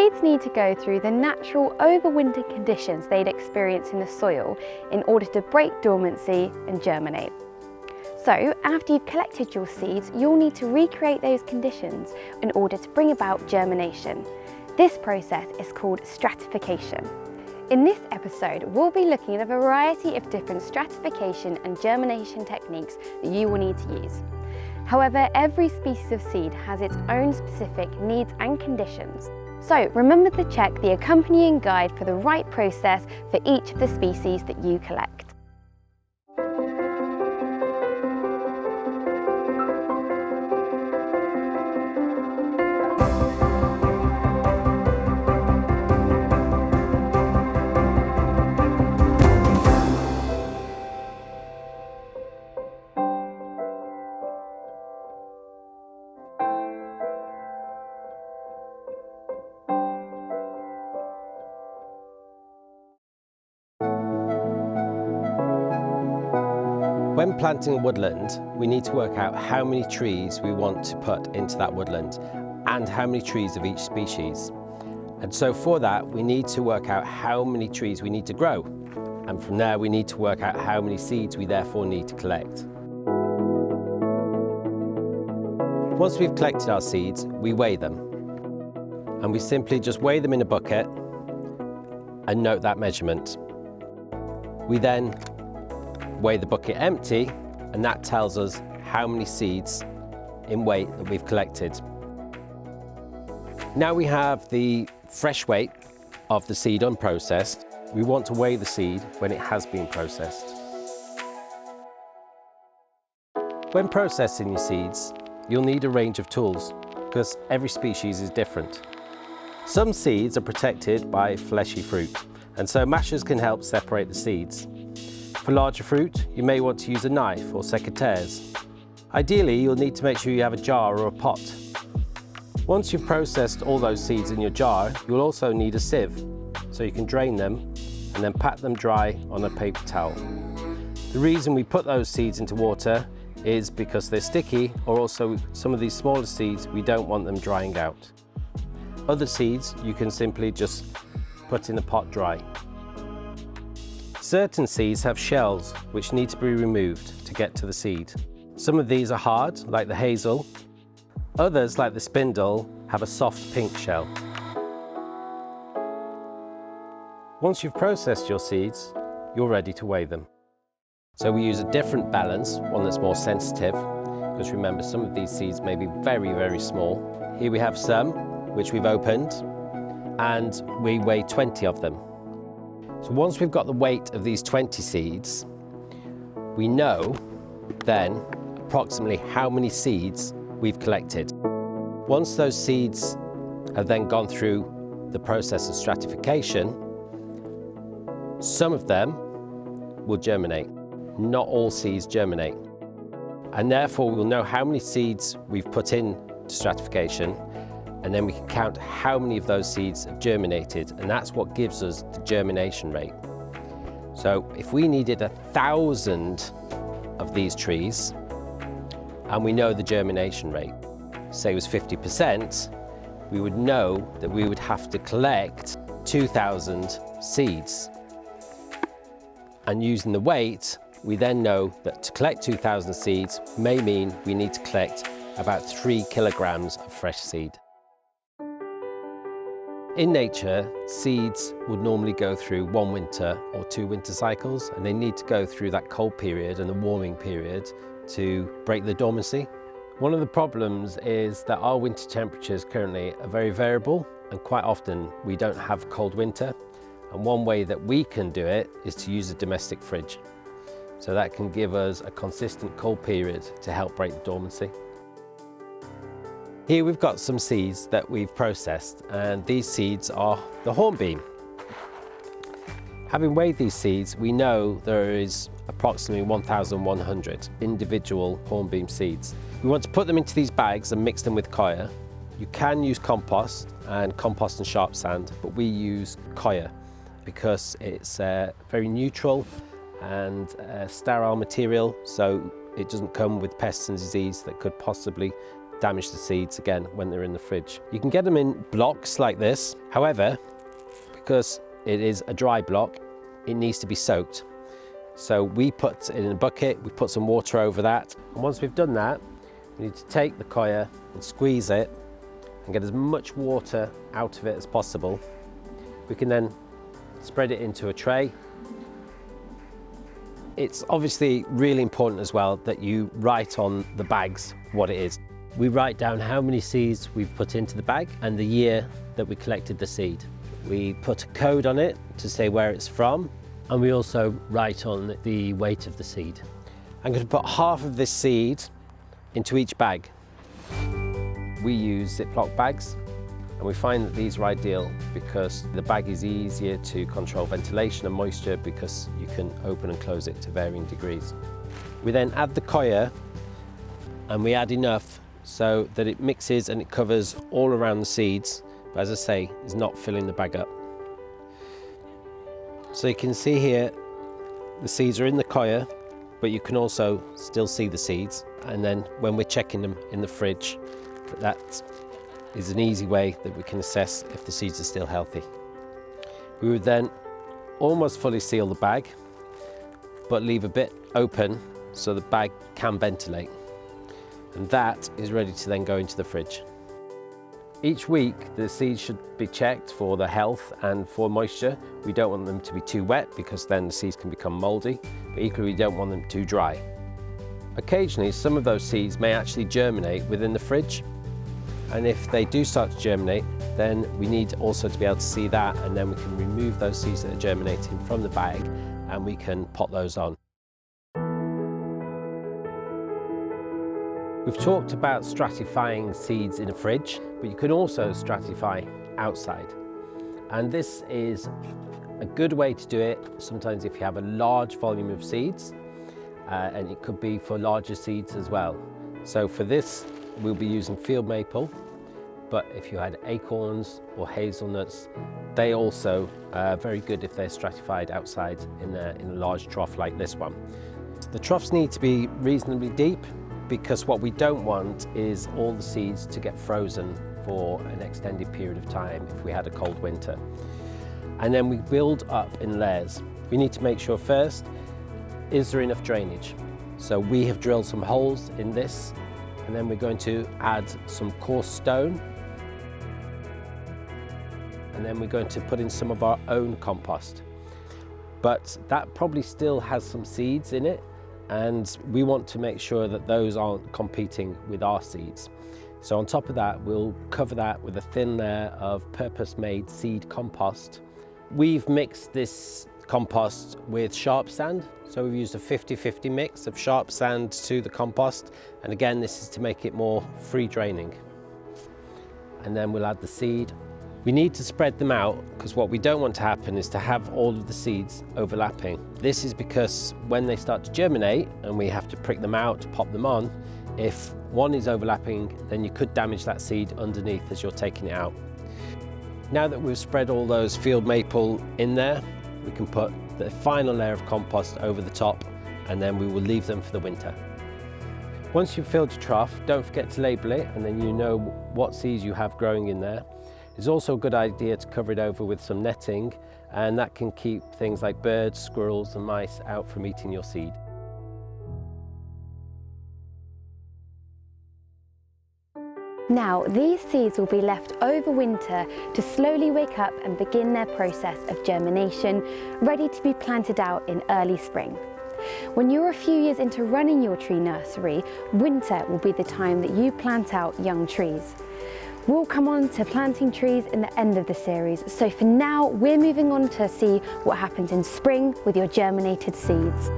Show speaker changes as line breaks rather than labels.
seeds need to go through the natural overwinter conditions they'd experience in the soil in order to break dormancy and germinate. So, after you've collected your seeds, you'll need to recreate those conditions in order to bring about germination. This process is called stratification. In this episode, we'll be looking at a variety of different stratification and germination techniques that you will need to use. However, every species of seed has its own specific needs and conditions. So remember to check the accompanying guide for the right process for each of the species that you collect.
When planting a woodland, we need to work out how many trees we want to put into that woodland and how many trees of each species. And so for that, we need to work out how many trees we need to grow. And from there, we need to work out how many seeds we therefore need to collect. Once we've collected our seeds, we weigh them. And we simply just weigh them in a bucket and note that measurement. We then weigh the bucket empty, and that tells us how many seeds in weight that we've collected. Now we have the fresh weight of the seed unprocessed. We want to weigh the seed when it has been processed. When processing your seeds, you'll need a range of tools because every species is different. Some seeds are protected by fleshy fruit, and so mashers can help separate the seeds. For larger fruit, you may want to use a knife or secateurs. Ideally, you'll need to make sure you have a jar or a pot. Once you've processed all those seeds in your jar, you'll also need a sieve, so you can drain them and then pat them dry on a paper towel. The reason we put those seeds into water is because they're sticky, or also some of these smaller seeds, we don't want them drying out. Other seeds, you can simply just put in a pot dry. Certain seeds have shells which need to be removed to get to the seed. Some of these are hard, like the hazel. Others, like the spindle, have a soft pink shell. Once you've processed your seeds, you're ready to weigh them. So we use a different balance, one that's more sensitive, because remember, some of these seeds may be very, very small. Here we have some, which we've opened, and we weigh 20 of them. So once we've got the weight of these 20 seeds, we know then approximately how many seeds we've collected. Once those seeds have then gone through the process of stratification, some of them will germinate. Not all seeds germinate. And therefore we'll know how many seeds we've put in to stratification, and then we can count how many of those seeds have germinated, and that's what gives us the germination rate. So if we needed 1,000 of these trees, and we know the germination rate, say it was 50%, we would know that we would have to collect 2,000 seeds. And using the weight, we then know that to collect 2,000 seeds may mean we need to collect about 3 kilograms of fresh seed. In nature, seeds would normally go through one winter or 2 winter cycles, and they need to go through that cold period and the warming period to break the dormancy. One of the problems is that our winter temperatures currently are very variable, and quite often we don't have cold winter. And one way that we can do it is to use a domestic fridge. So that can give us a consistent cold period to help break the dormancy. Here we've got some seeds that we've processed, and these seeds are the hornbeam. Having weighed these seeds, we know there is approximately 1,100 individual hornbeam seeds. We want to put them into these bags and mix them with coir. You can use compost and sharp sand, but we use coir because it's very neutral and sterile material, so it doesn't come with pests and disease that could possibly damage the seeds again when they're in the fridge. You can get them in blocks like this. However, because it is a dry block, it needs to be soaked. So we put it in a bucket, we put some water over that. And once we've done that, we need to take the coir and squeeze it and get as much water out of it as possible. We can then spread it into a tray. It's obviously really important as well that you write on the bags what it is. We write down how many seeds we've put into the bag and the year that we collected the seed. We put a code on it to say where it's from, and we also write on the weight of the seed. I'm going to put half of this seed into each bag. We use Ziploc bags, and we find that these are ideal because the bag is easier to control ventilation and moisture because you can open and close it to varying degrees. We then add the coir, and we add enough so that it mixes and it covers all around the seeds, but as I say, is not filling the bag up. So you can see here, the seeds are in the coir, but you can also still see the seeds. And then when we're checking them in the fridge, that is an easy way that we can assess if the seeds are still healthy. We would then almost fully seal the bag, but leave a bit open so the bag can ventilate. And that is ready to then go into the fridge. Each week, the seeds should be checked for the health and for moisture. We don't want them to be too wet because then the seeds can become mouldy, but equally we don't want them too dry. Occasionally, some of those seeds may actually germinate within the fridge. And if they do start to germinate, then we need also to be able to see that, and then we can remove those seeds that are germinating from the bag and we can pot those on. We've talked about stratifying seeds in a fridge, but you can also stratify outside. And this is a good way to do it sometimes if you have a large volume of seeds, and it could be for larger seeds as well. So for this, we'll be using field maple, but if you had acorns or hazelnuts, they also are very good if they're stratified outside in a large trough like this one. The troughs need to be reasonably deep because what we don't want is all the seeds to get frozen for an extended period of time if we had a cold winter. And then we build up in layers. We need to make sure first, is there enough drainage? So we have drilled some holes in this, and then we're going to add some coarse stone, and then we're going to put in some of our own compost. But that probably still has some seeds in it, and we want to make sure that those aren't competing with our seeds. So on top of that, we'll cover that with a thin layer of purpose-made seed compost. We've mixed this compost with sharp sand. So we've used a 50-50 mix of sharp sand to the compost. And again, this is to make it more free draining. And then we'll add the seed. We need to spread them out because what we don't want to happen is to have all of the seeds overlapping. This is because when they start to germinate and we have to prick them out to pop them on, if one is overlapping, then you could damage that seed underneath as you're taking it out. Now that we've spread all those field maple in there, we can put the final layer of compost over the top, and then we will leave them for the winter. Once you've filled your trough, don't forget to label it, and then you know what seeds you have growing in there. It's also a good idea to cover it over with some netting, and that can keep things like birds, squirrels and mice out from eating your seed.
Now, these seeds will be left over winter to slowly wake up and begin their process of germination, ready to be planted out in early spring. When you're a few years into running your tree nursery, winter will be the time that you plant out young trees. We'll come on to planting trees in the end of the series, so for now we're moving on to see what happens in spring with your germinated seeds.